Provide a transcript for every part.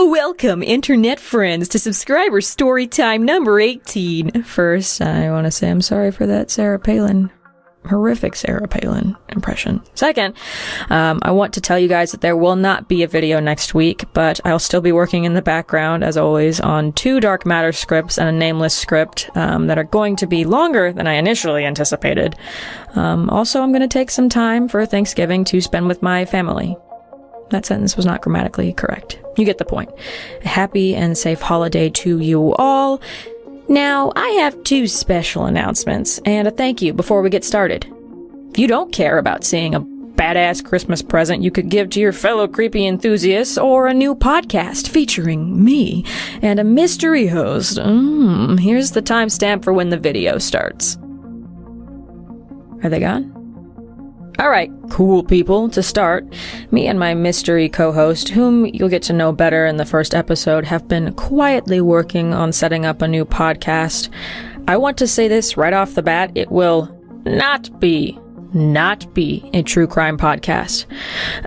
Welcome, internet friends, to subscriber Storytime number 18. First, I want to say I'm sorry for that horrific Sarah Palin impression. Second, I want to tell you guys that there will not be a video next week, but I'll still be working in the background, as always, on 2 Dark Matter scripts and a nameless script that are going to be longer than I initially anticipated. Also, I'm going to take some time for Thanksgiving to spend with my family. That sentence was not grammatically correct. You get the point. A happy and safe holiday to you all. Now, I have 2 special announcements and a thank you before we get started. If you don't care about seeing a badass Christmas present you could give to your fellow creepy enthusiasts, or a new podcast featuring me and a mystery host, here's the timestamp for when the video starts. Are they gone? Alright, cool people. To start, me and my mystery co-host, whom you'll get to know better in the first episode, have been quietly working on setting up a new podcast. I want to say this right off the bat, it will not be a true crime podcast.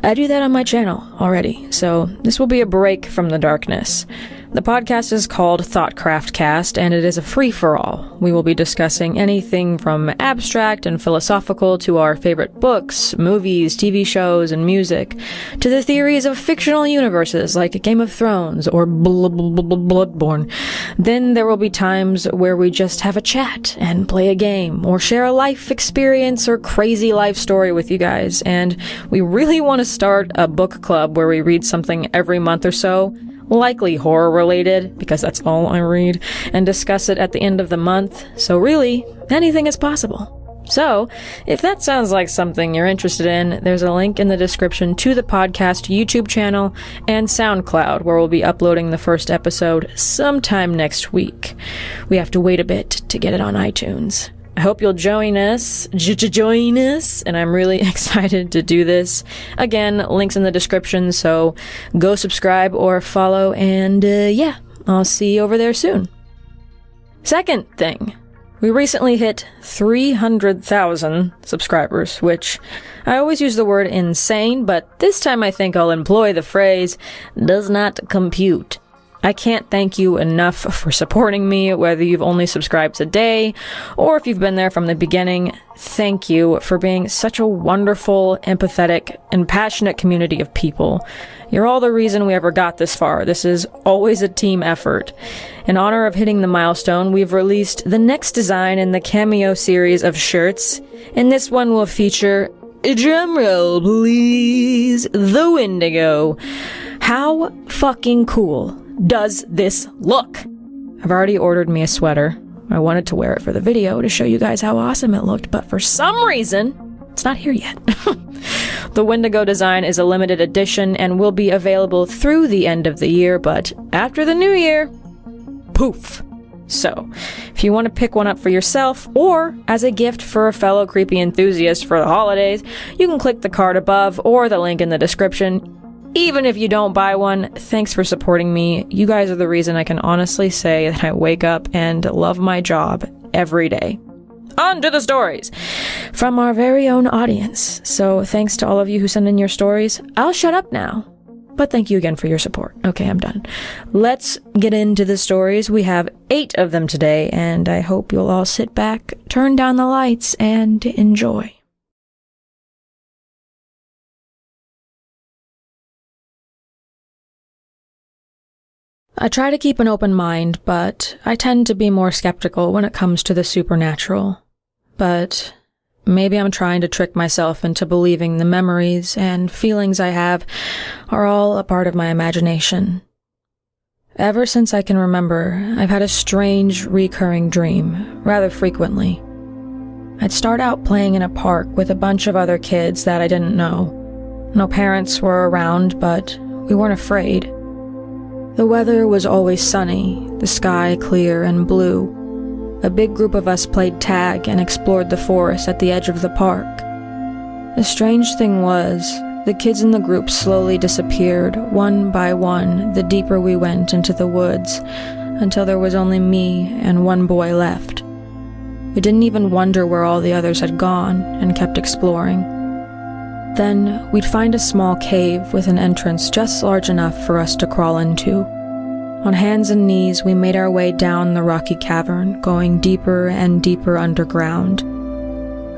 I do that on my channel already, so this will be a break from the darkness. The podcast is called Thoughtcraftcast, and it is a free-for-all. We will be discussing anything from abstract and philosophical to our favorite books, movies, TV shows, and music, to the theories of fictional universes like Game of Thrones or Bloodborne. Then there will be times where we just have a chat and play a game, or share a life experience or crazy life story with you guys. And we really want to start a book club where we read something every month or so, likely horror-related, because that's all I read, and discuss it at the end of the month. So really, anything is possible. So, if that sounds like something you're interested in, there's a link in the description to the podcast YouTube channel and SoundCloud, where we'll be uploading the first episode sometime next week. We have to wait a bit to get it on iTunes. I hope you'll join us, and I'm really excited to do this. Again, links in the description, so go subscribe or follow, and yeah, I'll see you over there soon. Second thing, we recently hit 300,000 subscribers, which I always use the word insane, but this time I think I'll employ the phrase does not compute. I can't thank you enough for supporting me, whether you've only subscribed today or if you've been there from the beginning. Thank you for being such a wonderful, empathetic, and passionate community of people. You're all the reason we ever got this far. This is always a team effort. In honor of hitting the milestone, we've released the next design in the Cameo series of shirts, and this one will feature, drumroll please, the Wendigo. How fucking cool does this look? I've already ordered me a sweater. I wanted to wear it for the video to show you guys how awesome it looked, but for some reason, it's not here yet. The Wendigo design is a limited edition and will be available through the end of the year, but after the new year, poof. So, if you want to pick one up for yourself, or as a gift for a fellow creepy enthusiast for the holidays, you can click the card above or the link in the description. Even if you don't buy one, thanks for supporting me. You guys are the reason I can honestly say that I wake up and love my job every day. On to the stories from our very own audience. So thanks to all of you who send in your stories. I'll shut up now, but thank you again for your support. Okay, I'm done. Let's get into the stories. We have 8 of them today, and I hope you'll all sit back, turn down the lights, and enjoy. I try to keep an open mind, but I tend to be more skeptical when it comes to the supernatural. But maybe I'm trying to trick myself into believing the memories and feelings I have are all a part of my imagination. Ever since I can remember, I've had a strange, recurring dream, rather frequently. I'd start out playing in a park with a bunch of other kids that I didn't know. No parents were around, but we weren't afraid. The weather was always sunny, the sky clear and blue. A big group of us played tag and explored the forest at the edge of the park. The strange thing was, the kids in the group slowly disappeared, one by one, the deeper we went into the woods, until there was only me and one boy left. We didn't even wonder where all the others had gone, and kept exploring. Then we'd find a small cave with an entrance just large enough for us to crawl into. On hands and knees, we made our way down the rocky cavern, going deeper and deeper underground.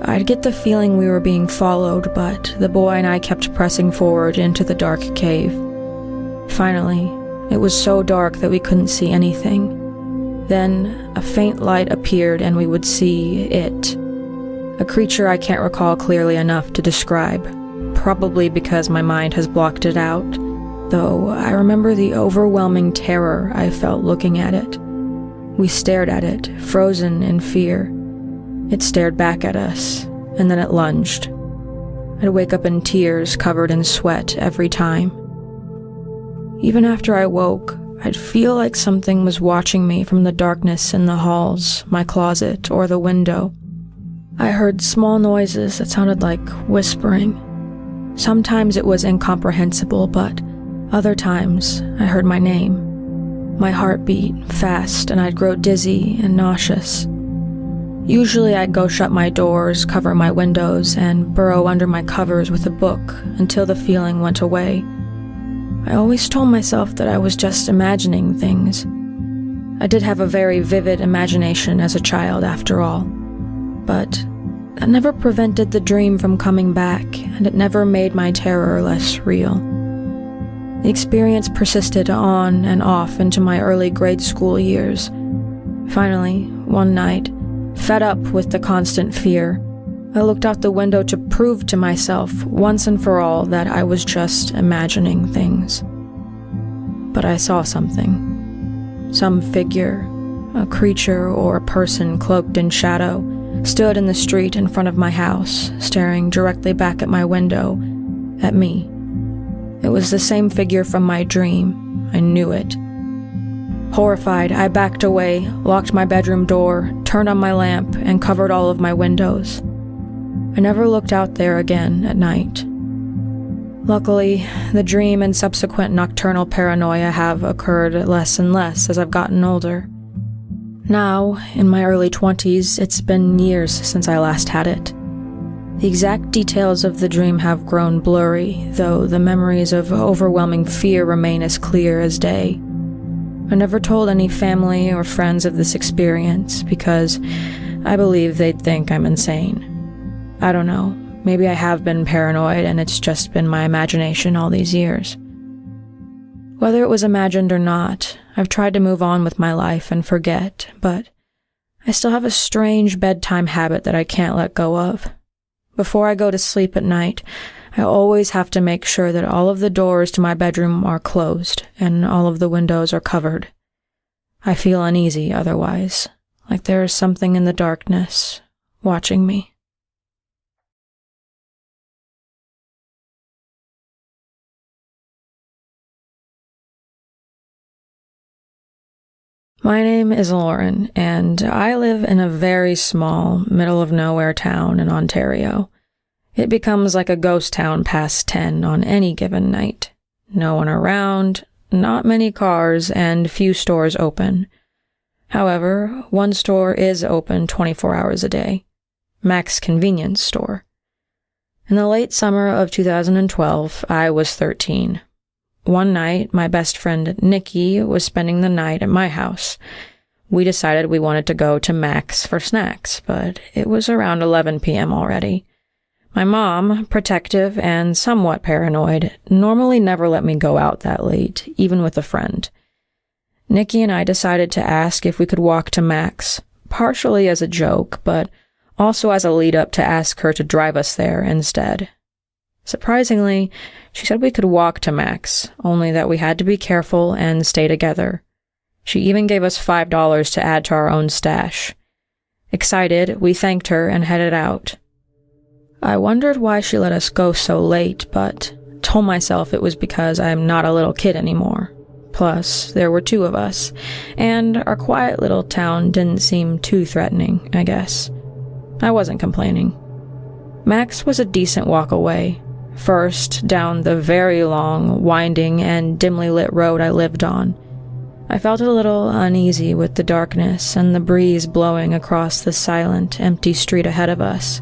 I'd get the feeling we were being followed, but the boy and I kept pressing forward into the dark cave. Finally, it was so dark that we couldn't see anything. Then, a faint light appeared and we would see it. A creature I can't recall clearly enough to describe, probably because my mind has blocked it out, though I remember the overwhelming terror I felt looking at it. We stared at it, frozen in fear. It stared back at us, and then it lunged. I'd wake up in tears, covered in sweat every time. Even after I woke, I'd feel like something was watching me from the darkness in the halls, my closet, or the window. I heard small noises that sounded like whispering. Sometimes it was incomprehensible, but other times I heard my name. My heart beat fast, and I'd grow dizzy and nauseous. Usually I'd go shut my doors, cover my windows, and burrow under my covers with a book until the feeling went away. I always told myself that I was just imagining things. I did have a very vivid imagination as a child, after all. But that never prevented the dream from coming back, and it never made my terror less real. The experience persisted on and off into my early grade school years. Finally, one night, fed up with the constant fear, I looked out the window to prove to myself once and for all that I was just imagining things. But I saw something. Some figure, a creature or a person cloaked in shadow, stood in the street in front of my house, staring directly back at my window, at me. It was the same figure from my dream. I knew it. Horrified, I backed away, locked my bedroom door, turned on my lamp, and covered all of my windows. I never looked out there again at night. Luckily, the dream and subsequent nocturnal paranoia have occurred less and less as I've gotten older. Now, in my early 20s, it's been years since I last had it. The exact details of the dream have grown blurry, though the memories of overwhelming fear remain as clear as day. I never told any family or friends of this experience because I believe they'd think I'm insane. I don't know, maybe I have been paranoid and it's just been my imagination all these years. Whether it was imagined or not, I've tried to move on with my life and forget, but I still have a strange bedtime habit that I can't let go of. Before I go to sleep at night, I always have to make sure that all of the doors to my bedroom are closed and all of the windows are covered. I feel uneasy otherwise, like there is something in the darkness watching me. My name is Lauren, and I live in a very small, middle-of-nowhere town in Ontario. It becomes like a ghost town past 10 on any given night. No one around, not many cars, and few stores open. However, one store is open 24 hours a day. Mac's Convenience Store. In the late summer of 2012, I was 13. One night, my best friend Nikki was spending the night at my house. We decided we wanted to go to Mac's for snacks, but it was around 11 p.m. already. My mom, protective and somewhat paranoid, normally never let me go out that late, even with a friend. Nikki and I decided to ask if we could walk to Mac's, partially as a joke, but also as a lead-up to ask her to drive us there instead. Surprisingly, she said we could walk to Mac's, only that we had to be careful and stay together. She even gave us $5 to add to our own stash. Excited, we thanked her and headed out. I wondered why she let us go so late, but told myself it was because I'm not a little kid anymore. Plus, there were two of us, and our quiet little town didn't seem too threatening, I guess. I wasn't complaining. Mac's was a decent walk away. First, down the very long, winding, and dimly lit road I lived on. I felt a little uneasy with the darkness and the breeze blowing across the silent, empty street ahead of us.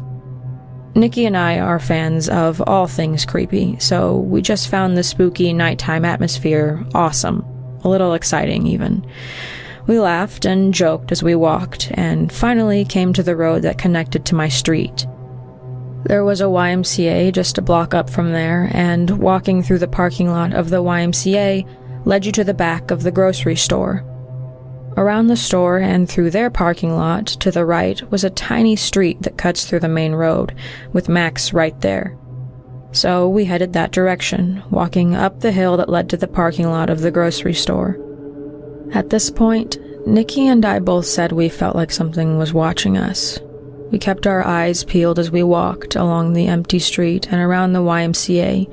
Nikki and I are fans of all things creepy, so we just found the spooky nighttime atmosphere awesome, a little exciting even. We laughed and joked as we walked, and finally came to the road that connected to my street. There was a YMCA just a block up from there, and walking through the parking lot of the YMCA led you to the back of the grocery store. Around the store and through their parking lot to the right was a tiny street that cuts through the main road, with Max right there. So we headed that direction, walking up the hill that led to the parking lot of the grocery store. At this point, Nikki and I both said we felt like something was watching us. We kept our eyes peeled as we walked along the empty street and around the YMCA,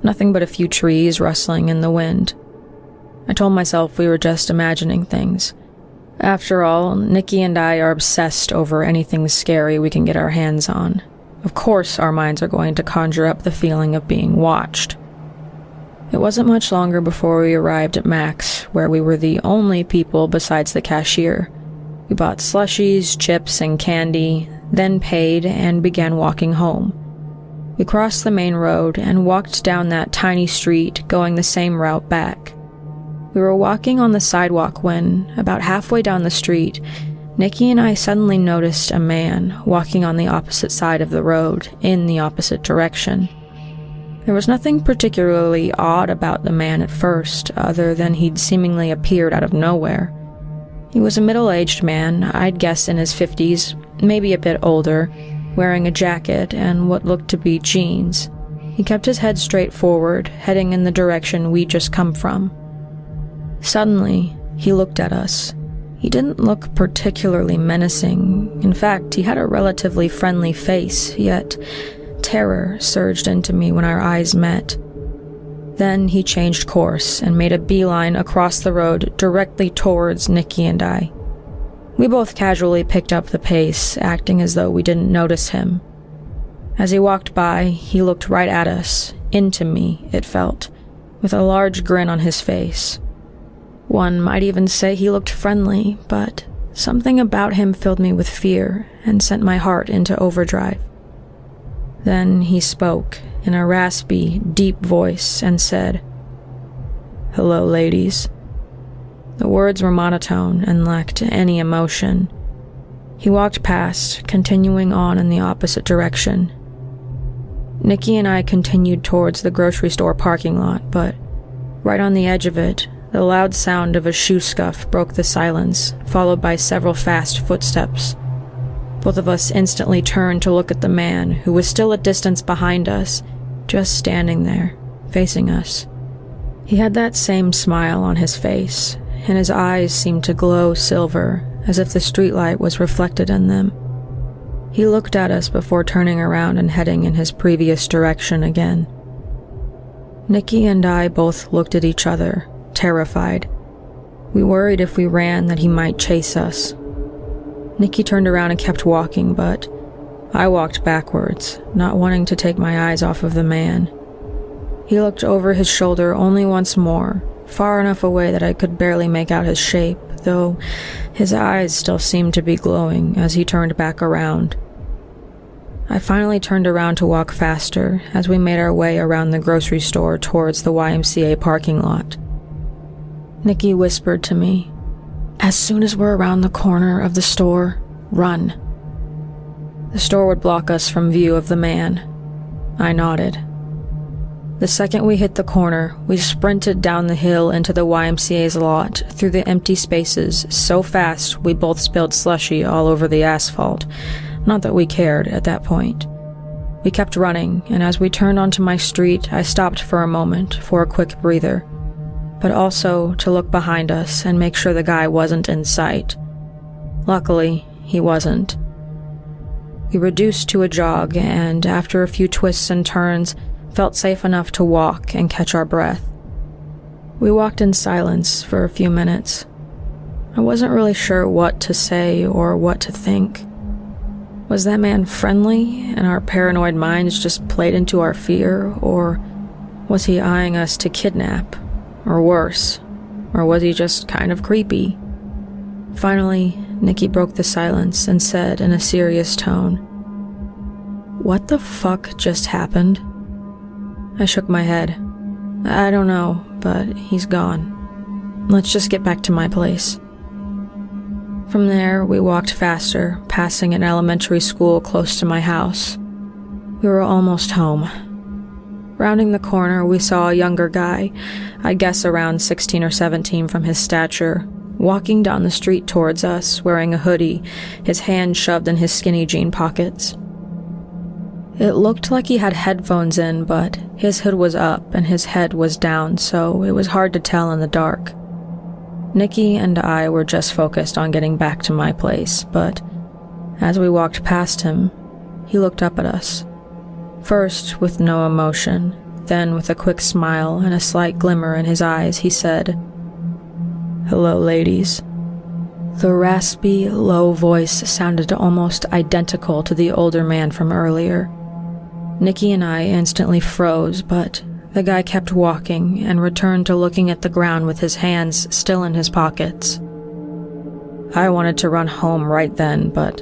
nothing but a few trees rustling in the wind. I told myself we were just imagining things. After all, Nikki and I are obsessed over anything scary we can get our hands on. Of course our minds are going to conjure up the feeling of being watched. It wasn't much longer before we arrived at Max, where we were the only people besides the cashier. We bought slushies, chips, and candy, then paid and began walking home. We crossed the main road and walked down that tiny street, going the same route back. We were walking on the sidewalk when, about halfway down the street, Nikki and I suddenly noticed a man walking on the opposite side of the road, in the opposite direction. There was nothing particularly odd about the man at first, other than he'd seemingly appeared out of nowhere. He was a middle-aged man, I'd guess in his 50s, maybe a bit older, wearing a jacket and what looked to be jeans. He kept his head straight forward, heading in the direction we'd just come from. Suddenly, he looked at us. He didn't look particularly menacing. In fact, he had a relatively friendly face, yet terror surged into me when our eyes met. Then he changed course and made a beeline across the road directly towards Nikki and I. We both casually picked up the pace, acting as though we didn't notice him. As he walked by, he looked right at us, into me, it felt, with a large grin on his face. One might even say he looked friendly, but something about him filled me with fear and sent my heart into overdrive. Then he spoke in a raspy, deep voice and said, "Hello, ladies." The words were monotone and lacked any emotion. He walked past, continuing on in the opposite direction. Nikki and I continued towards the grocery store parking lot, but right on the edge of it, the loud sound of a shoe scuff broke the silence, followed by several fast footsteps. Both of us instantly turned to look at the man, who was still a distance behind us, just standing there, facing us. He had that same smile on his face, and his eyes seemed to glow silver, as if the streetlight was reflected in them. He looked at us before turning around and heading in his previous direction again. Nikki and I both looked at each other, terrified. We worried if we ran that he might chase us. Nikki turned around and kept walking, but I walked backwards, not wanting to take my eyes off of the man. He looked over his shoulder only once more, far enough away that I could barely make out his shape, though his eyes still seemed to be glowing as he turned back around. I finally turned around to walk faster as we made our way around the grocery store towards the YMCA parking lot. Nikki whispered to me, "As soon as we're around the corner of the store, run." The store would block us from view of the man. I nodded. The second we hit the corner, we sprinted down the hill into the YMCA's lot, through the empty spaces, so fast we both spilled slushy all over the asphalt. Not that we cared at that point. We kept running, and as we turned onto my street, I stopped for a moment for a quick breather, but also to look behind us and make sure the guy wasn't in sight. Luckily, he wasn't. We reduced to a jog, and after a few twists and turns, felt safe enough to walk and catch our breath. We walked in silence for a few minutes. I wasn't really sure what to say or what to think. Was that man friendly, and our paranoid minds just played into our fear, or was he eyeing us to kidnap? Or worse, or was he just kind of creepy? Finally, Nikki broke the silence and said in a serious tone, What the fuck just happened? I shook my head. I don't know, but he's gone. Let's just get back to my place. From there, we walked faster, passing an elementary school close to my house. We were almost home. Rounding the corner, we saw a younger guy, I guess around 16 or 17 from his stature, walking down the street towards us, wearing a hoodie, his hand shoved in his skinny jean pockets. It looked like he had headphones in, but his hood was up and his head was down, so it was hard to tell in the dark. Nikki and I were just focused on getting back to my place, but as we walked past him, he looked up at us. First with no emotion, then with a quick smile and a slight glimmer in his eyes, he said, "Hello, ladies." The raspy, low voice sounded almost identical to the older man from earlier. Nikki and I instantly froze, but the guy kept walking and returned to looking at the ground with his hands still in his pockets. I wanted to run home right then, but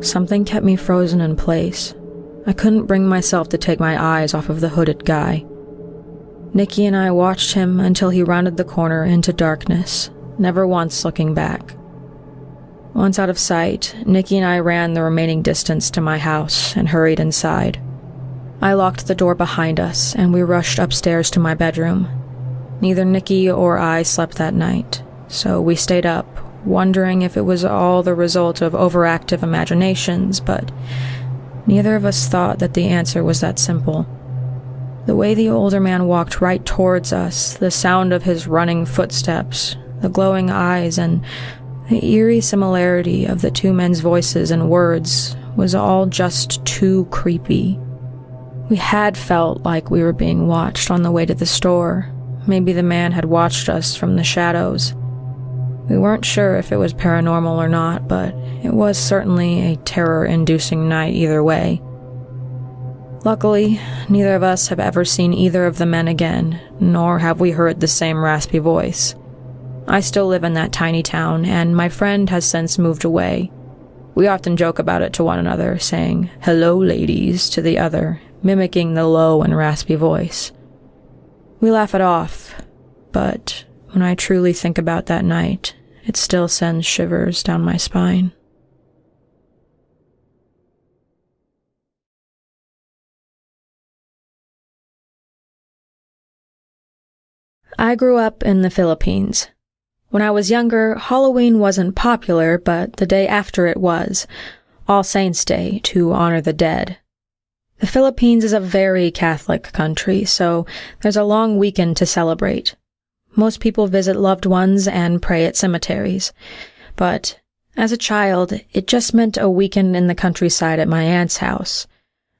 something kept me frozen in place. I couldn't bring myself to take my eyes off of the hooded guy. Nikki and I watched him until he rounded the corner into darkness, never once looking back. Once out of sight, Nikki and I ran the remaining distance to my house and hurried inside. I locked the door behind us, and we rushed upstairs to my bedroom. Neither Nikki or I slept that night, so we stayed up, wondering if it was all the result of overactive imaginations, but neither of us thought that the answer was that simple. The way the older man walked right towards us, the sound of his running footsteps, the glowing eyes, and the eerie similarity of the two men's voices and words was all just too creepy. We had felt like we were being watched on the way to the store. Maybe the man had watched us from the shadows. We weren't sure if it was paranormal or not, but it was certainly a terror-inducing night either way. Luckily, neither of us have ever seen either of the men again, nor have we heard the same raspy voice. I still live in that tiny town, and my friend has since moved away. We often joke about it to one another, saying, "Hello, ladies," to the other, mimicking the low and raspy voice. We laugh it off, but when I truly think about that night, it still sends shivers down my spine. I grew up in the Philippines. When I was younger, Halloween wasn't popular, but the day after it was, All Saints' Day, to honor the dead. The Philippines is a very Catholic country, so there's a long weekend to celebrate. Most people visit loved ones and pray at cemeteries. But as a child, it just meant a weekend in the countryside at my aunt's house.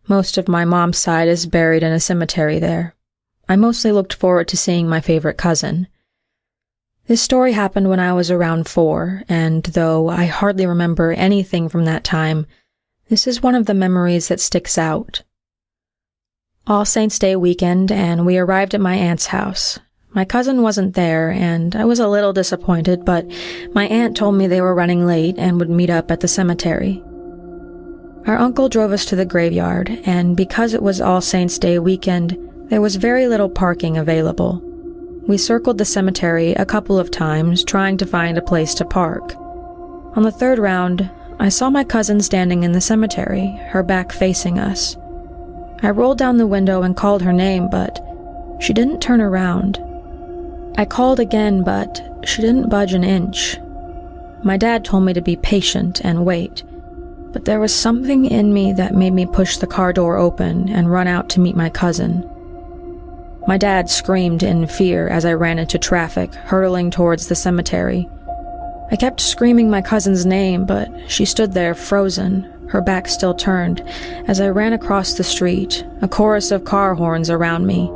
Most of my mom's side is buried in a cemetery there. I mostly looked forward to seeing my favorite cousin. This story happened when I was around 4, and though I hardly remember anything from that time, this is one of the memories that sticks out. All Saints' Day weekend, and we arrived at my aunt's house. My cousin wasn't there, and I was a little disappointed, but my aunt told me they were running late and would meet up at the cemetery. Our uncle drove us to the graveyard, and because it was All Saints' Day weekend, there was very little parking available. We circled the cemetery a couple of times, trying to find a place to park. On the third round, I saw my cousin standing in the cemetery, her back facing us. I rolled down the window and called her name, but she didn't turn around. I called again, but she didn't budge an inch. My dad told me to be patient and wait, but there was something in me that made me push the car door open and run out to meet my cousin. My dad screamed in fear as I ran into traffic, hurtling towards the cemetery. I kept screaming my cousin's name, but she stood there frozen, her back still turned, as I ran across the street, a chorus of car horns around me.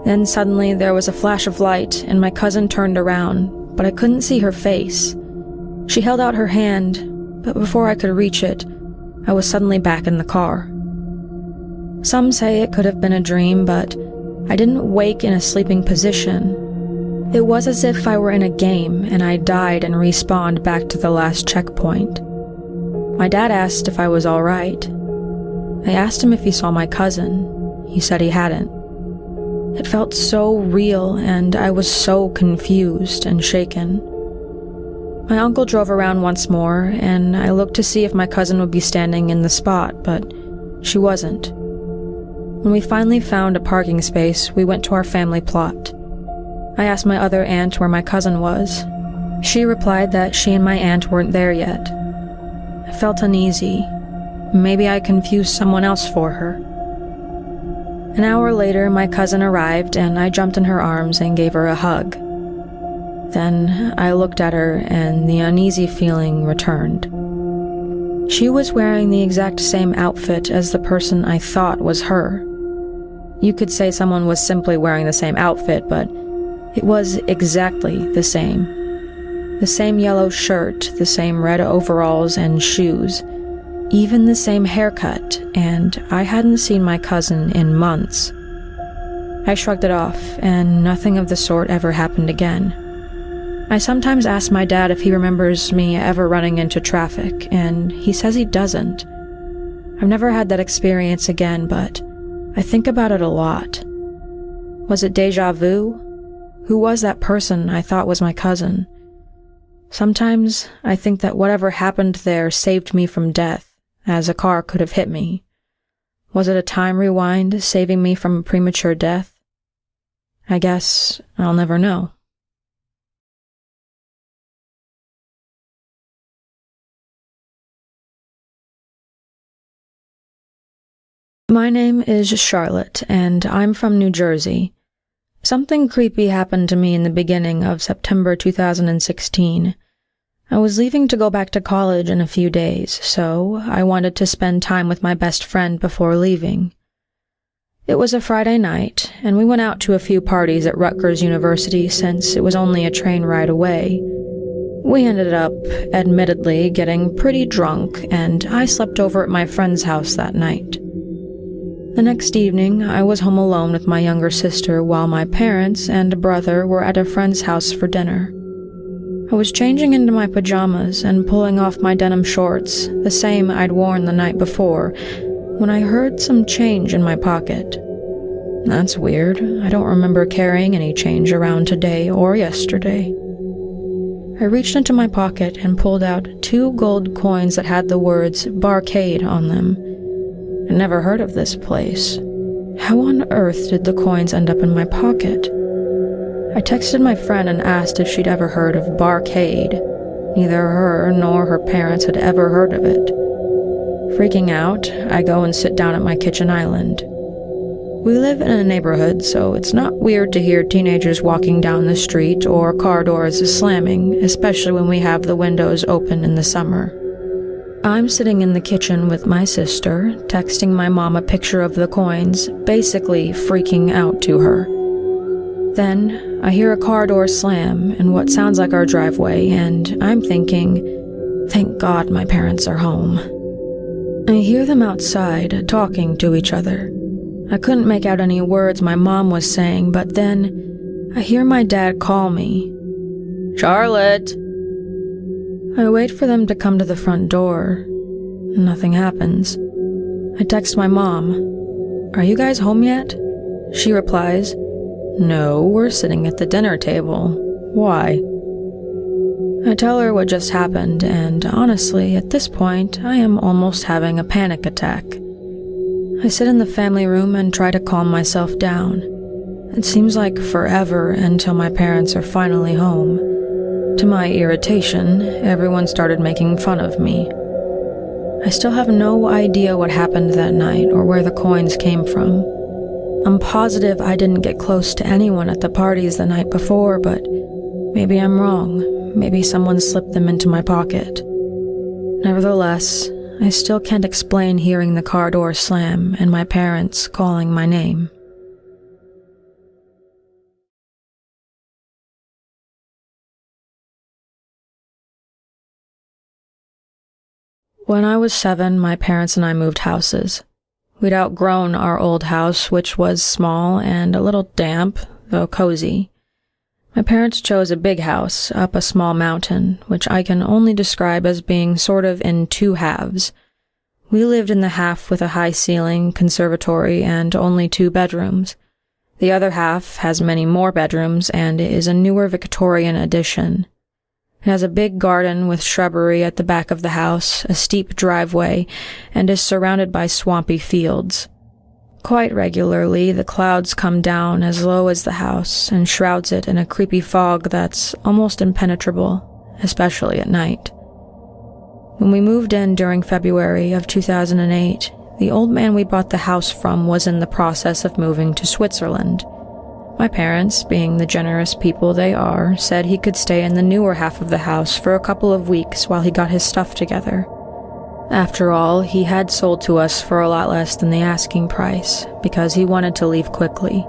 Then suddenly there was a flash of light, and my cousin turned around, but I couldn't see her face. She held out her hand, but before I could reach it, I was suddenly back in the car. Some say it could have been a dream, but I didn't wake in a sleeping position. It was as if I were in a game and I died and respawned back to the last checkpoint. My dad asked if I was all right. I asked him if he saw my cousin. He said he hadn't. It felt so real, and I was so confused and shaken. My uncle drove around once more, and I looked to see if my cousin would be standing in the spot, but she wasn't. When we finally found a parking space, we went to our family plot. I asked my other aunt where my cousin was. She replied that she and my aunt weren't there yet. I felt uneasy. Maybe I confused someone else for her. An hour later, my cousin arrived, and I jumped in her arms and gave her a hug. Then I looked at her, and the uneasy feeling returned. She was wearing the exact same outfit as the person I thought was her. You could say someone was simply wearing the same outfit, but it was exactly the same. The same yellow shirt, the same red overalls and shoes, even the same haircut, and I hadn't seen my cousin in months. I shrugged it off, and nothing of the sort ever happened again. I sometimes ask my dad if he remembers me ever running into traffic, and he says he doesn't. I've never had that experience again, but I think about it a lot. Was it déjà vu? Who was that person I thought was my cousin? Sometimes I think that whatever happened there saved me from death, as a car could have hit me. Was it a time rewind saving me from premature death? I guess I'll never know. My name is Charlotte, and I'm from New Jersey. Something creepy happened to me in the beginning of September 2016. I was leaving to go back to college in a few days, so I wanted to spend time with my best friend before leaving. It was a Friday night, and we went out to a few parties at Rutgers University since it was only a train ride away. We ended up, admittedly, getting pretty drunk, and I slept over at my friend's house that night. The next evening, I was home alone with my younger sister while my parents and brother were at a friend's house for dinner. I was changing into my pajamas and pulling off my denim shorts, the same I'd worn the night before, when I heard some change in my pocket. That's weird. I don't remember carrying any change around today or yesterday. I reached into my pocket and pulled out 2 gold coins that had the words Barcade on them. I'd never heard of this place. How on earth did the coins end up in my pocket? I texted my friend and asked if she'd ever heard of Barcade. Neither her nor her parents had ever heard of it. Freaking out, I go and sit down at my kitchen island. We live in a neighborhood, so it's not weird to hear teenagers walking down the street or car doors slamming, especially when we have the windows open in the summer. I'm sitting in the kitchen with my sister, texting my mom a picture of the coins, basically freaking out to her. Then, I hear a car door slam in what sounds like our driveway, and I'm thinking, thank God my parents are home. I hear them outside, talking to each other. I couldn't make out any words my mom was saying, but then I hear my dad call me. Charlotte! I wait for them to come to the front door. Nothing happens. I text my mom. Are you guys home yet? She replies, No, we're sitting at the dinner table. Why? I tell her what just happened, and honestly, at this point, I am almost having a panic attack. I sit in the family room and try to calm myself down. It seems like forever until my parents are finally home. To my irritation, everyone started making fun of me. I still have no idea what happened that night or where the coins came from. I'm positive I didn't get close to anyone at the parties the night before, but maybe I'm wrong. Maybe someone slipped them into my pocket. Nevertheless, I still can't explain hearing the car door slam and my parents calling my name. When I was 7, my parents and I moved houses. We'd outgrown our old house, which was small and a little damp, though cozy. My parents chose a big house up a small mountain, which I can only describe as being sort of in 2 halves. We lived in the half with a high-ceiling conservatory and only 2 bedrooms. The other half has many more bedrooms and is a newer Victorian addition. It has a big garden with shrubbery at the back of the house, a steep driveway, and is surrounded by swampy fields. Quite regularly, the clouds come down as low as the house and shrouds it in a creepy fog that's almost impenetrable, especially at night. When we moved in during February of 2008, the old man we bought the house from was in the process of moving to Switzerland. My parents, being the generous people they are, said he could stay in the newer half of the house for a couple of weeks while he got his stuff together. After all, he had sold to us for a lot less than the asking price, because he wanted to leave quickly.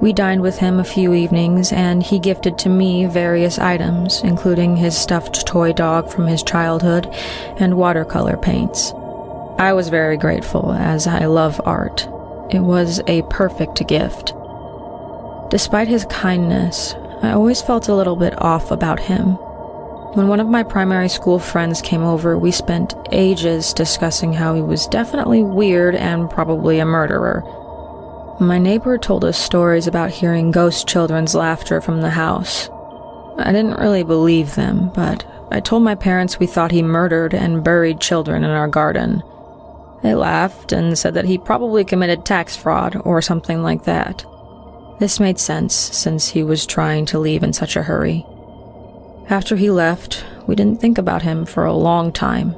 We dined with him a few evenings, and he gifted to me various items, including his stuffed toy dog from his childhood and watercolor paints. I was very grateful, as I love art. It was a perfect gift. Despite his kindness, I always felt a little bit off about him. When one of my primary school friends came over, we spent ages discussing how he was definitely weird and probably a murderer. My neighbor told us stories about hearing ghost children's laughter from the house. I didn't really believe them, but I told my parents we thought he murdered and buried children in our garden. They laughed and said that he probably committed tax fraud or something like that. This made sense, since he was trying to leave in such a hurry. After he left, we didn't think about him for a long time.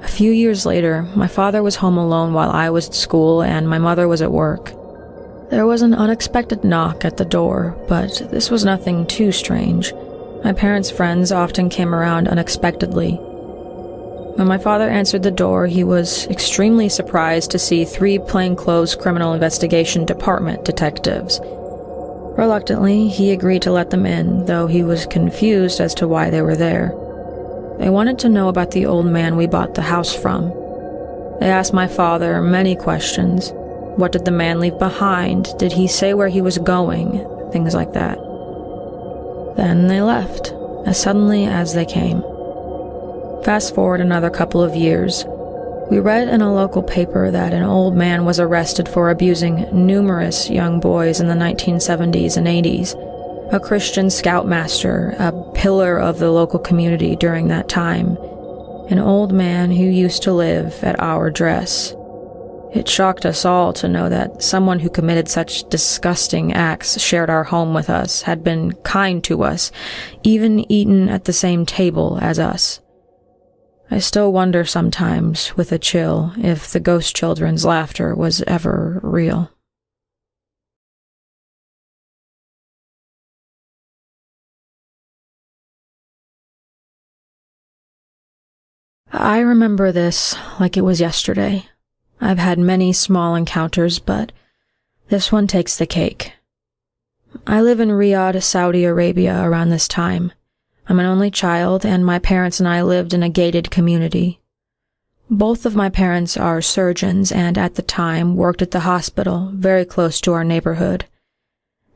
A few years later, my father was home alone while I was at school and my mother was at work. There was an unexpected knock at the door, but this was nothing too strange. My parents' friends often came around unexpectedly. When my father answered the door, he was extremely surprised to see 3 plainclothes criminal investigation department detectives. Reluctantly, he agreed to let them in, though he was confused as to why they were there. They wanted to know about the old man we bought the house from. They asked my father many questions. What did the man leave behind? Did he say where he was going? Things like that. Then they left, as suddenly as they came. Fast forward another couple of years. We read in a local paper that an old man was arrested for abusing numerous young boys in the 1970s and 80s. A Christian scoutmaster, a pillar of the local community during that time. An old man who used to live at our address. It shocked us all to know that someone who committed such disgusting acts shared our home with us, had been kind to us, even eaten at the same table as us. I still wonder sometimes, with a chill, if the ghost children's laughter was ever real. I remember this like it was yesterday. I've had many small encounters, but this one takes the cake. I live in Riyadh, Saudi Arabia around this time. I'm an only child, and my parents and I lived in a gated community. Both of my parents are surgeons and at the time worked at the hospital very close to our neighborhood.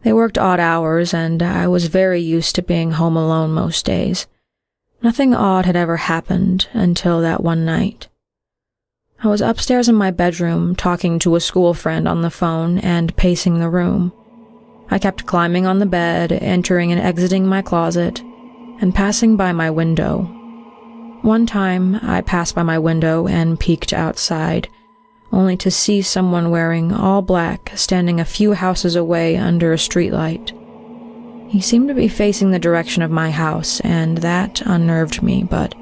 They worked odd hours, and I was very used to being home alone most days. Nothing odd had ever happened until that one night. I was upstairs in my bedroom talking to a school friend on the phone and pacing the room. I kept climbing on the bed, entering and exiting my closet, and passing by my window. One time, I passed by my window and peeked outside, only to see someone wearing all black standing a few houses away under a streetlight. He seemed to be facing the direction of my house, and that unnerved me, but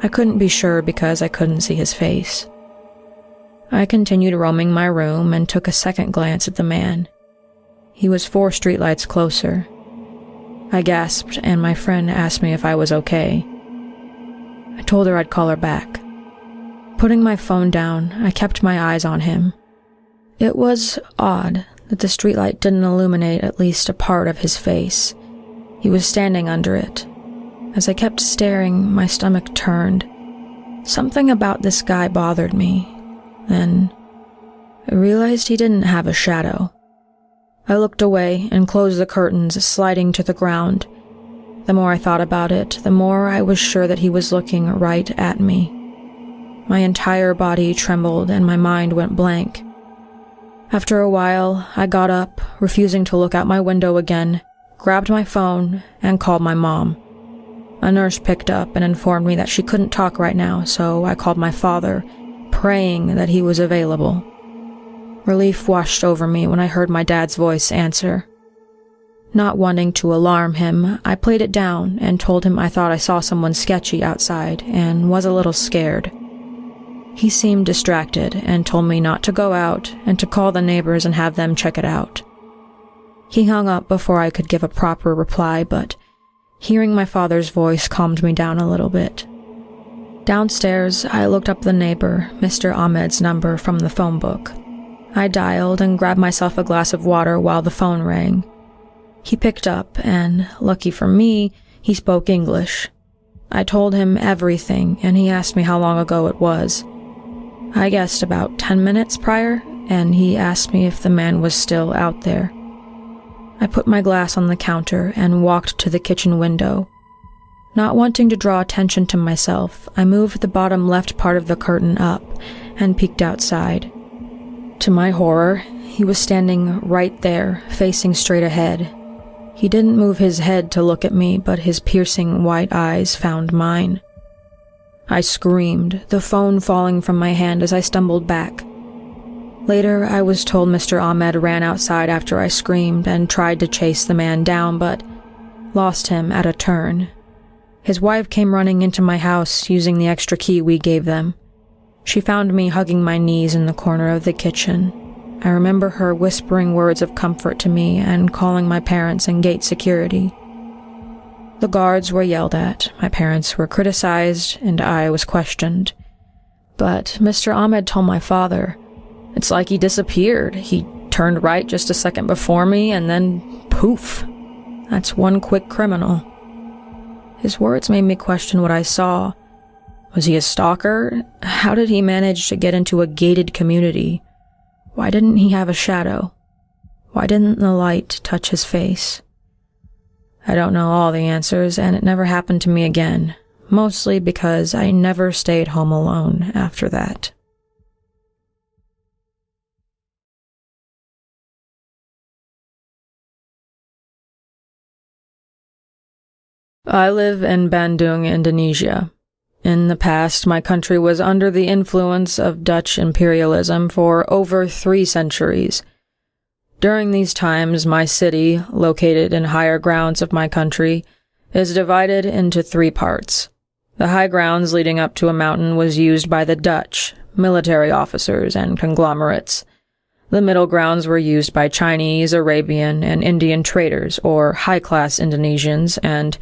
I couldn't be sure because I couldn't see his face. I continued roaming my room and took a second glance at the man. He was 4 streetlights closer. I gasped, and my friend asked me if I was okay. I told her I'd call her back. Putting my phone down, I kept my eyes on him. It was odd that the streetlight didn't illuminate at least a part of his face. He was standing under it. As I kept staring, my stomach turned. Something about this guy bothered me. Then I realized he didn't have a shadow. I looked away and closed the curtains, sliding to the ground. The more I thought about it, the more I was sure that he was looking right at me. My entire body trembled and my mind went blank. After a while, I got up, refusing to look out my window again, grabbed my phone, and called my mom. A nurse picked up and informed me that she couldn't talk right now, so I called my father, praying that he was available. Relief washed over me when I heard my dad's voice answer. Not wanting to alarm him, I played it down and told him I thought I saw someone sketchy outside and was a little scared. He seemed distracted and told me not to go out and to call the neighbors and have them check it out. He hung up before I could give a proper reply, but hearing my father's voice calmed me down a little bit. Downstairs, I looked up the neighbor, Mr. Ahmed's number from the phone book. I dialed and grabbed myself a glass of water while the phone rang. He picked up, and, lucky for me, he spoke English. I told him everything, and he asked me how long ago it was. I guessed about 10 minutes prior, and he asked me if the man was still out there. I put my glass on the counter and walked to the kitchen window. Not wanting to draw attention to myself, I moved the bottom left part of the curtain up and peeked outside. To my horror, he was standing right there, facing straight ahead. He didn't move his head to look at me, but his piercing white eyes found mine. I screamed, the phone falling from my hand as I stumbled back. Later, I was told Mr. Ahmed ran outside after I screamed and tried to chase the man down, but lost him at a turn. His wife came running into my house using the extra key we gave them. She found me hugging my knees in the corner of the kitchen. I remember her whispering words of comfort to me and calling my parents and gate security. The guards were yelled at, my parents were criticized, and I was questioned. But Mr. Ahmed told my father, "It's like he disappeared. He turned right just a second before me, and then poof. That's one quick criminal." His words made me question what I saw. Was he a stalker? How did he manage to get into a gated community? Why didn't he have a shadow? Why didn't the light touch his face? I don't know all the answers, and it never happened to me again, mostly because I never stayed home alone after that. I live in Bandung, Indonesia. In the past, my country was under the influence of Dutch imperialism for over 3 centuries. During these times, my city, located in higher grounds of my country, is divided into 3 parts. The high grounds leading up to a mountain was used by the Dutch, military officers, and conglomerates. The middle grounds were used by Chinese, Arabian, and Indian traders, or high-class Indonesians, and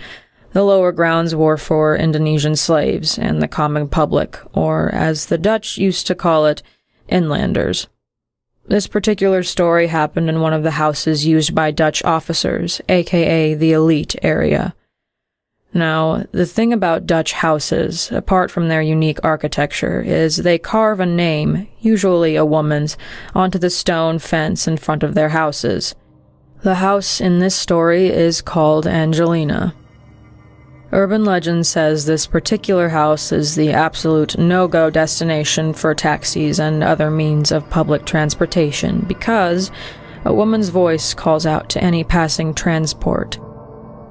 the lower grounds were for Indonesian slaves and the common public, or as the Dutch used to call it, inlanders. This particular story happened in one of the houses used by Dutch officers, aka the elite area. Now, the thing about Dutch houses, apart from their unique architecture, is they carve a name, usually a woman's, onto the stone fence in front of their houses. The house in this story is called Angelina. Urban legend says this particular house is the absolute no-go destination for taxis and other means of public transportation because a woman's voice calls out to any passing transport.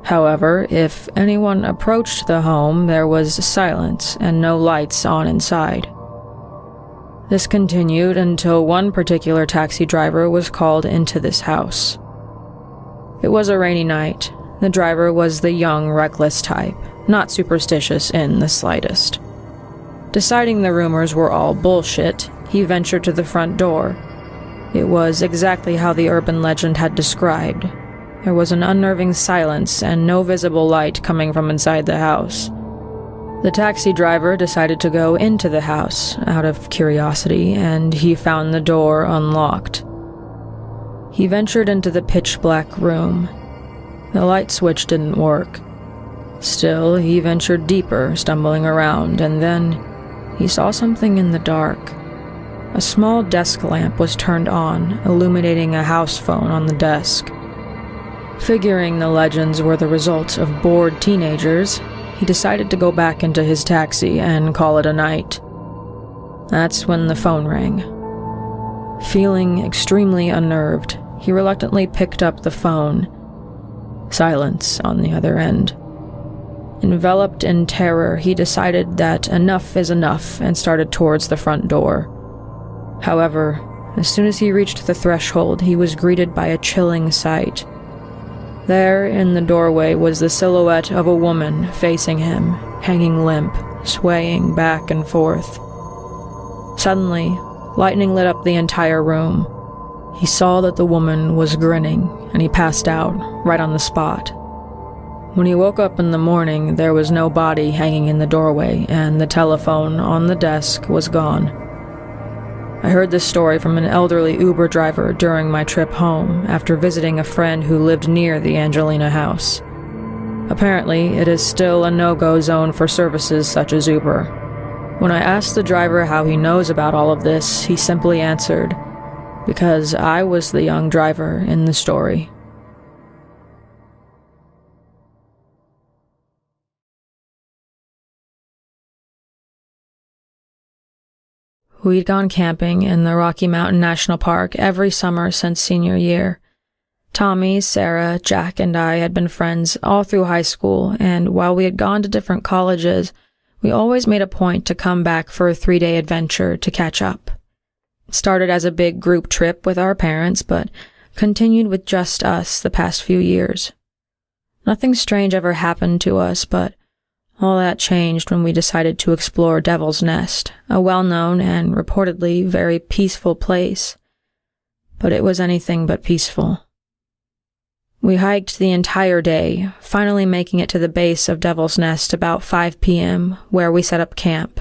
However, if anyone approached the home, there was silence and no lights on inside. This continued until one particular taxi driver was called into this house. It was a rainy night. The driver was the young, reckless type, not superstitious in the slightest. Deciding the rumors were all bullshit, he ventured to the front door. It was exactly how the urban legend had described. There was an unnerving silence and no visible light coming from inside the house. The taxi driver decided to go into the house out of curiosity, and he found the door unlocked. He ventured into the pitch-black room. The light switch didn't work. Still, he ventured deeper, stumbling around, and then he saw something in the dark. A small desk lamp was turned on, illuminating a house phone on the desk. Figuring the legends were the result of bored teenagers, he decided to go back into his taxi and call it a night. That's when the phone rang. Feeling extremely unnerved, he reluctantly picked up the phone. Silence on the other end. Enveloped in terror, he decided that enough is enough and started towards the front door. However, as soon as he reached the threshold, he was greeted by a chilling sight. There, in the doorway, was the silhouette of a woman facing him, hanging limp, swaying back and forth. Suddenly, lightning lit up the entire room. He saw that the woman was grinning, and he passed out, right on the spot. When he woke up in the morning, there was no body hanging in the doorway, and the telephone on the desk was gone. I heard this story from an elderly Uber driver during my trip home after visiting a friend who lived near the Angelina house. Apparently, it is still a no-go zone for services such as Uber. When I asked the driver how he knows about all of this, he simply answered, "Because I was the young driver in the story." We'd gone camping in the Rocky Mountain National Park every summer since senior year. Tommy, Sarah, Jack, and I had been friends all through high school, and while we had gone to different colleges, we always made a point to come back for a 3-day adventure to catch up. It started as a big group trip with our parents, but continued with just us the past few years. Nothing strange ever happened to us, but all that changed when we decided to explore Devil's Nest, a well-known and reportedly very peaceful place. But it was anything but peaceful. We hiked the entire day, finally making it to the base of Devil's Nest about 5 p.m., where we set up camp.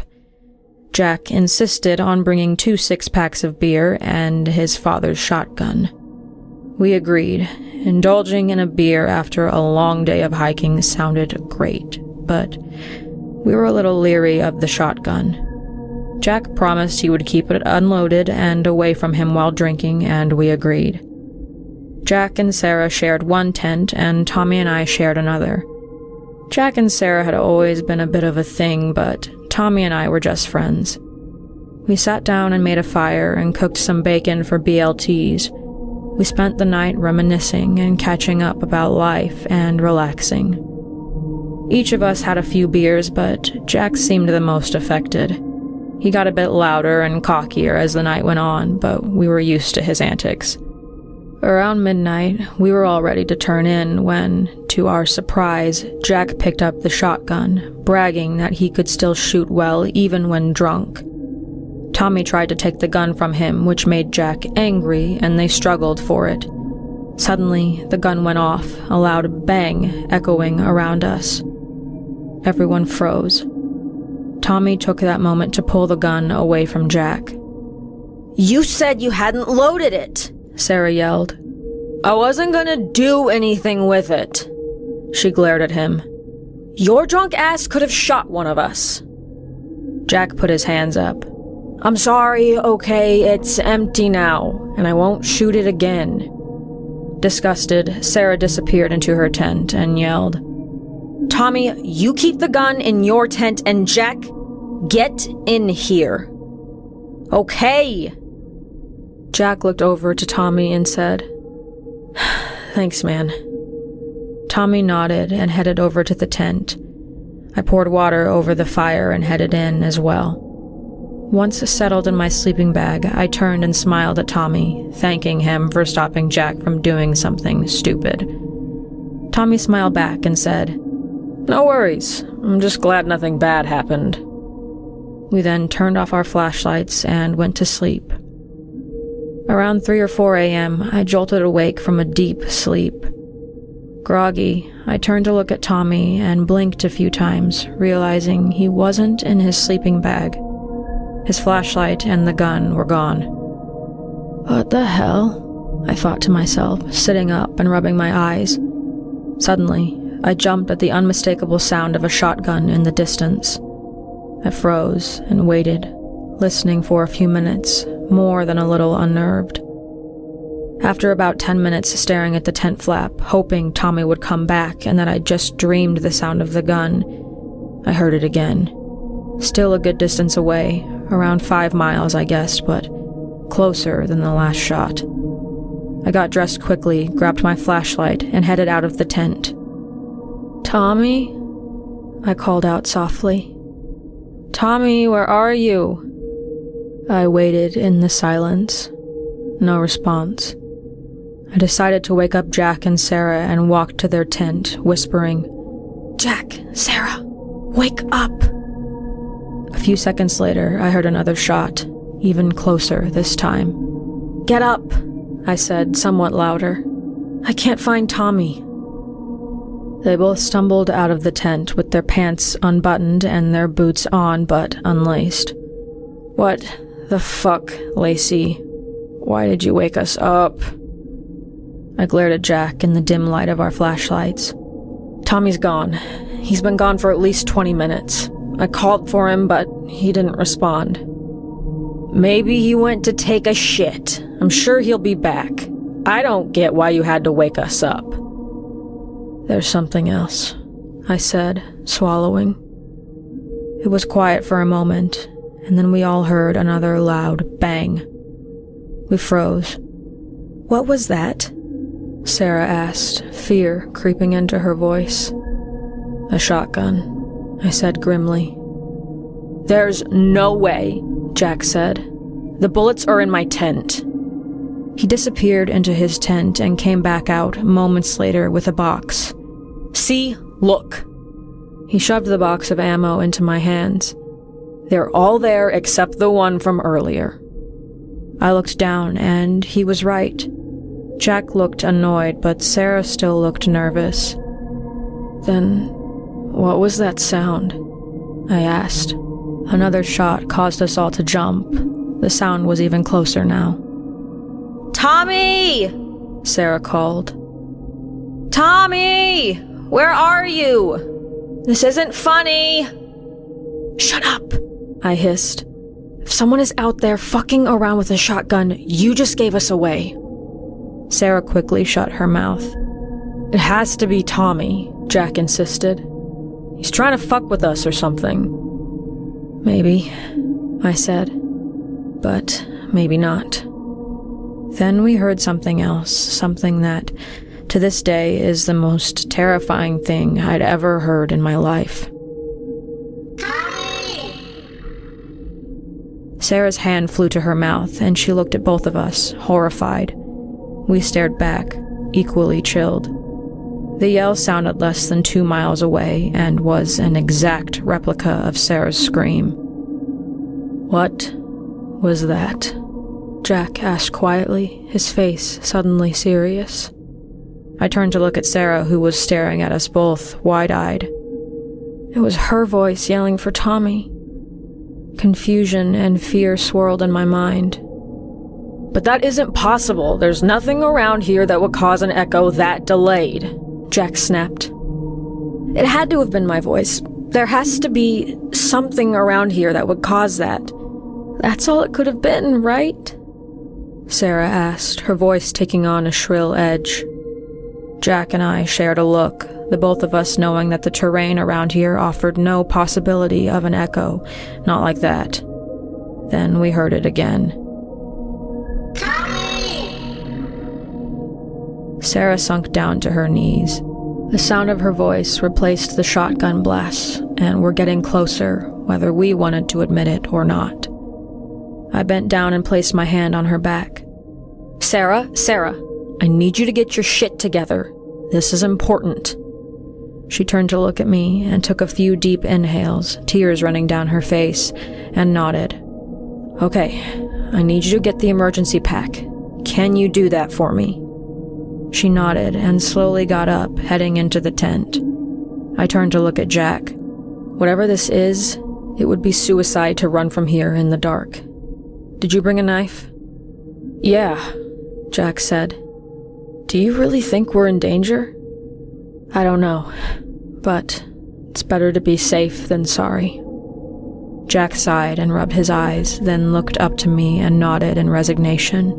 Jack insisted on bringing 2 6-packs of beer and his father's shotgun. We agreed. Indulging in a beer after a long day of hiking sounded great, but we were a little leery of the shotgun. Jack promised he would keep it unloaded and away from him while drinking, and we agreed. Jack and Sarah shared one tent, and Tommy and I shared another. Jack and Sarah had always been a bit of a thing, but Tommy and I were just friends. We sat down and made a fire and cooked some bacon for BLTs. We spent the night reminiscing and catching up about life and relaxing. Each of us had a few beers, but Jack seemed the most affected. He got a bit louder and cockier as the night went on, but we were used to his antics. Around midnight, we were all ready to turn in when, to our surprise, Jack picked up the shotgun, bragging that he could still shoot well even when drunk. Tommy tried to take the gun from him, which made Jack angry, and they struggled for it. Suddenly, the gun went off, a loud bang echoing around us. Everyone froze. Tommy took that moment to pull the gun away from Jack. "You said you hadn't loaded it!" Sarah yelled. "I wasn't gonna do anything with it." She glared at him. "Your drunk ass could have shot one of us." Jack put his hands up. "I'm sorry, okay, it's empty now, and I won't shoot it again." Disgusted, Sarah disappeared into her tent and yelled, "Tommy, you keep the gun in your tent, and Jack, get in here." "Okay." Jack looked over to Tommy and said, "Thanks, man." Tommy nodded and headed over to the tent. I poured water over the fire and headed in as well. Once settled in my sleeping bag, I turned and smiled at Tommy, thanking him for stopping Jack from doing something stupid. Tommy smiled back and said, "No worries. I'm just glad nothing bad happened." We then turned off our flashlights and went to sleep. Around 3 or 4 a.m., I jolted awake from a deep sleep. Groggy, I turned to look at Tommy and blinked a few times, realizing he wasn't in his sleeping bag. His flashlight and the gun were gone. "What the hell?" I thought to myself, sitting up and rubbing my eyes. Suddenly, I jumped at the unmistakable sound of a shotgun in the distance. I froze and waited, listening for a few minutes, more than a little unnerved. After about 10 minutes staring at the tent flap, hoping Tommy would come back and that I'd just dreamed the sound of the gun, I heard it again. Still a good distance away, Around 5 miles, I guessed, but closer than the last shot. I got dressed quickly, grabbed my flashlight, and headed out of the tent. "Tommy?" I called out softly. "Tommy, where are you?" I waited in the silence. No response. I decided to wake up Jack and Sarah and walked to their tent, whispering, "Jack, Sarah, wake up!" A few seconds later, I heard another shot, even closer this time. "Get up!" I said, somewhat louder. "I can't find Tommy." They both stumbled out of the tent with their pants unbuttoned and their boots on but unlaced. "What the fuck, Lacey? Why did you wake us up?" I glared at Jack in the dim light of our flashlights. "Tommy's gone. He's been gone for at least 20 minutes. I called for him, but he didn't respond." "Maybe he went to take a shit. I'm sure he'll be back. I don't get why you had to wake us up." "There's something else," I said, swallowing. It was quiet for a moment, and then we all heard another loud bang. We froze. "What was that?" Sarah asked, fear creeping into her voice. "A shotgun," I said grimly. "There's no way," Jack said. "The bullets are in my tent." He disappeared into his tent and came back out moments later with a box. "See? Look." He shoved the box of ammo into my hands. "They're all there except the one from earlier." I looked down, and he was right. Jack looked annoyed, but Sarah still looked nervous. "Then, what was that sound?" I asked. Another shot caused us all to jump. The sound was even closer now. "Tommy!" Sarah called. "Tommy! Where are you? This isn't funny!" "Shut up!" I hissed. "If someone is out there fucking around with a shotgun, you just gave us away." Sarah quickly shut her mouth. "It has to be Tommy," Jack insisted. "He's trying to fuck with us or something." "Maybe," I said, "but maybe not." Then we heard something else, something that, to this day, is the most terrifying thing I'd ever heard in my life. Sarah's hand flew to her mouth, and she looked at both of us, horrified. We stared back, equally chilled. The yell sounded less than 2 miles away and was an exact replica of Sarah's scream. "What was that?" Jack asked quietly, his face suddenly serious. I turned to look at Sarah, who was staring at us both, wide-eyed. It was her voice yelling for Tommy. Confusion and fear swirled in my mind. "But that isn't possible. There's nothing around here that would cause an echo that delayed," Jack snapped. "It had to have been my voice. There has to be something around here that would cause that. That's all it could have been, right?" Sarah asked, her voice taking on a shrill edge. Jack and I shared a look, the both of us knowing that the terrain around here offered no possibility of an echo, not like that. Then we heard it again. Sarah sunk down to her knees. The sound of her voice replaced the shotgun blasts, and were getting closer, whether we wanted to admit it or not. I bent down and placed my hand on her back. Sarah, I need you to get your shit together. This is important." She turned to look at me and took a few deep inhales, tears running down her face, and nodded. "Okay, I need you to get the emergency pack. Can you do that for me?" She nodded and slowly got up, heading into the tent. I turned to look at Jack. Whatever this is, it would be suicide to run from here in the dark. "Did you bring a knife?" "Yeah," Jack said. "Do you really think we're in danger?" "I don't know, but it's better to be safe than sorry." Jack sighed and rubbed his eyes, then looked up to me and nodded in resignation.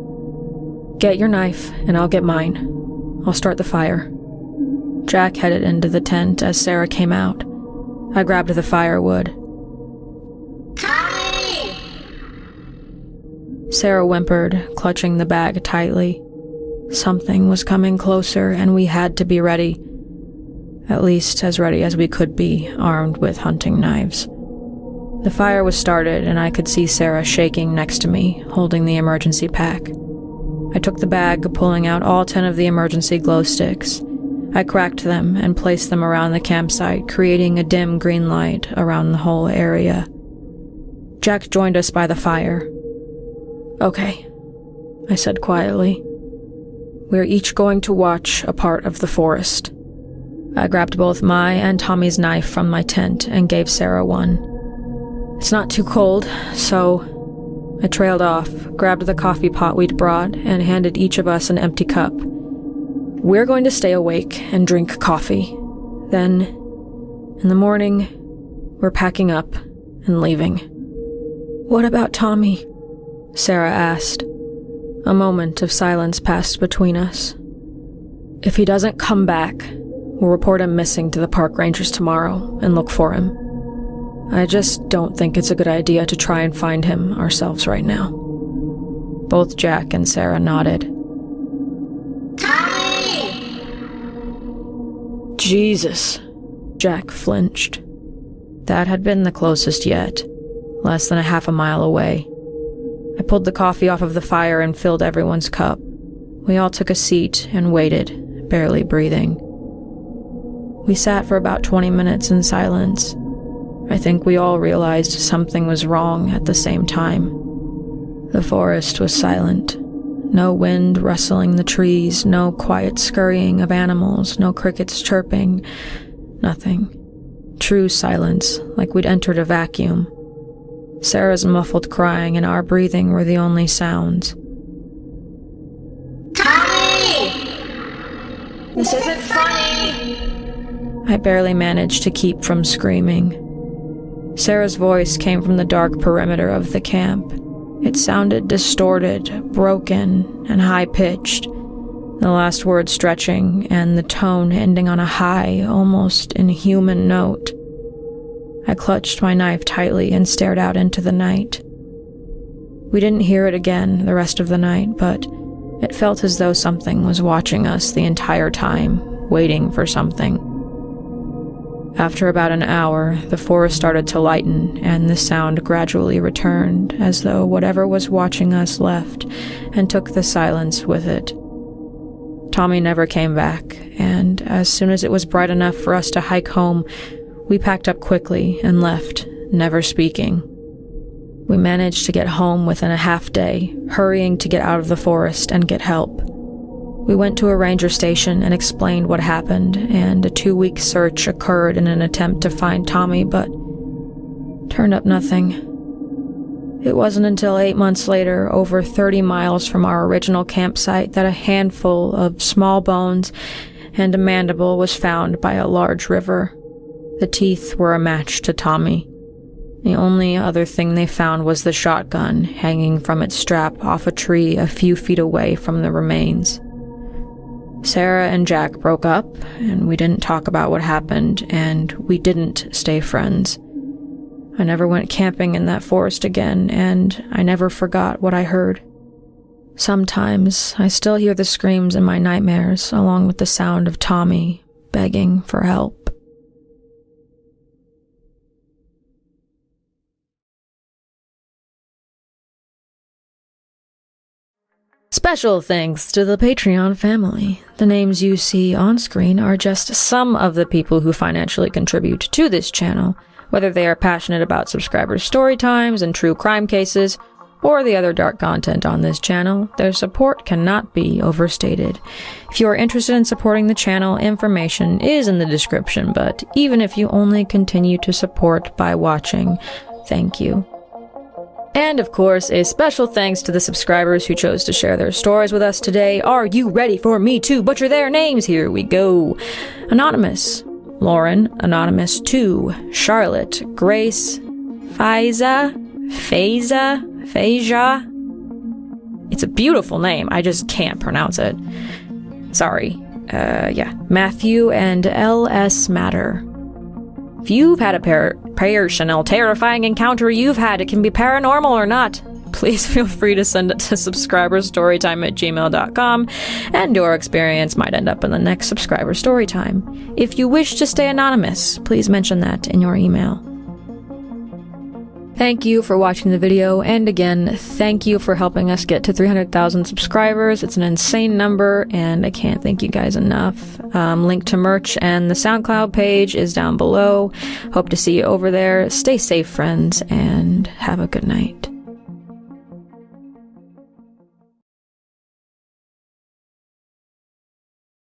"Get your knife, and I'll get mine. I'll start the fire." Jack headed into the tent as Sarah came out. I grabbed the firewood. "Tommy!" Sarah whimpered, clutching the bag tightly. Something was coming closer, and we had to be ready. At least as ready as we could be, armed with hunting knives. The fire was started, and I could see Sarah shaking next to me, holding the emergency pack. I took the bag, pulling out all 10 of the emergency glow sticks. I cracked them and placed them around the campsite, creating a dim green light around the whole area. Jack joined us by the fire. "Okay," I said quietly. "We're each going to watch a part of the forest." I grabbed both my and Tommy's knife from my tent and gave Sarah one. "It's not too cold, so..." I trailed off, grabbed the coffee pot we'd brought, and handed each of us an empty cup. "We're going to stay awake and drink coffee. Then, in the morning, we're packing up and leaving." "What about Tommy?" Sarah asked. A moment of silence passed between us. "If he doesn't come back, we'll report him missing to the park rangers tomorrow and look for him. I just don't think it's a good idea to try and find him ourselves right now." Both Jack and Sarah nodded. "Tommy!" "Jesus!" Jack flinched. That had been the closest yet, less than a half a mile away. I pulled the coffee off of the fire and filled everyone's cup. We all took a seat and waited, barely breathing. We sat for about 20 minutes in silence. I think we all realized something was wrong at the same time. The forest was silent. No wind rustling the trees, no quiet scurrying of animals, no crickets chirping. Nothing. True silence, like we'd entered a vacuum. Sarah's muffled crying and our breathing were the only sounds. "Tommy! This isn't funny!" I barely managed to keep from screaming. Sarah's voice came from the dark perimeter of the camp. It sounded distorted, broken, and high-pitched, the last word stretching and the tone ending on a high, almost inhuman note. I clutched my knife tightly and stared out into the night. We didn't hear it again the rest of the night, but it felt as though something was watching us the entire time, waiting for something. After about an hour, the forest started to lighten, and the sound gradually returned, as though whatever was watching us left and took the silence with it. Tommy never came back, and as soon as it was bright enough for us to hike home, we packed up quickly and left, never speaking. We managed to get home within a half day, hurrying to get out of the forest and get help. We went to a ranger station and explained what happened, and a 2-week search occurred in an attempt to find Tommy, but turned up nothing. It wasn't until 8 months later, over 30 miles from our original campsite, that a handful of small bones and a mandible was found by a large river. The teeth were a match to Tommy. The only other thing they found was the shotgun hanging from its strap off a tree a few feet away from the remains. Sarah and Jack broke up, and we didn't talk about what happened, and we didn't stay friends. I never went camping in that forest again, and I never forgot what I heard. Sometimes I still hear the screams in my nightmares, along with the sound of Tommy begging for help. Special thanks to the Patreon family. The names you see on screen are just some of the people who financially contribute to this channel, whether they are passionate about subscribers' story times and true crime cases, or the other dark content on this channel. Their support cannot be overstated. If you are interested in supporting the channel, information is in the description, but even if you only continue to support by watching, thank you. And of course, a special thanks to the subscribers who chose to share their stories with us today. Are you ready for me to butcher their names? Here we go. Anonymous, Lauren, Anonymous 2, Charlotte, Grace, Faiza, It's a beautiful name, I just can't pronounce it. Sorry. Matthew and L.S. Matter. If you've had a personal terrifying encounter you've had, it can be paranormal or not. please feel free to send it to subscriberstorytime@gmail.com, and your experience might end up in the next subscriber storytime. If you wish to stay anonymous, please mention that in your email. Thank you for watching the video, and again, thank you for helping us get to 300,000 subscribers. It's an insane number, and I can't thank you guys enough. Link to merch and the SoundCloud page is down below. Hope to see you over there. Stay safe, friends, and have a good night.